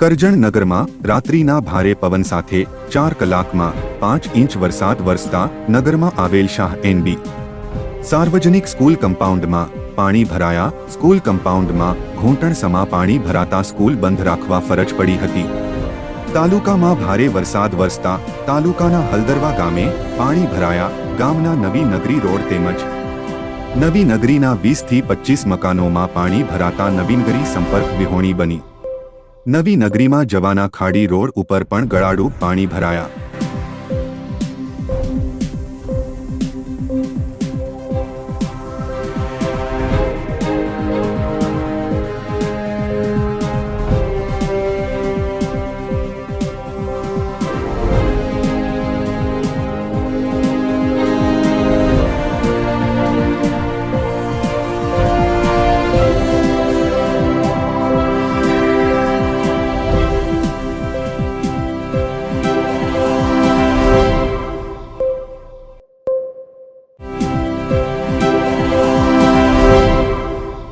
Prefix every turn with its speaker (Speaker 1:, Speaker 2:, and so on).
Speaker 1: કરજણ નગરમાં રાત્રિના ભારે પવન સાથે 4 કલાકમાં 5 ઇંચ વરસાદ વરસતા નગરમાં આવેલ શાહ એનબી સાર્વજનિક સ્કૂલ કમ્પાઉન્ડમાં પાણી ભરાયા। સ્કૂલ કમ્પાઉન્ડમાં ઘૂંટણસમા પાણી ભરાતા સ્કૂલ બંધ રાખવા ફરજ પડી હતી। તાલુકામાં ભારે વરસાદ વરસતા તાલુકાના હલદરવા ગામે પાણી ભરાયા। ગામના નવી નગરી રોડ તેમજ નવી નગરીના 20 થી 25 મકાનોમાં પાણી ભરાતા નવીનગરી સંપર્ક વિહોણી બની। નવી નગરીમાં જવાના ખાડી રોડ ઉપર પણ ગળાડૂબ પાણી ભરાયા।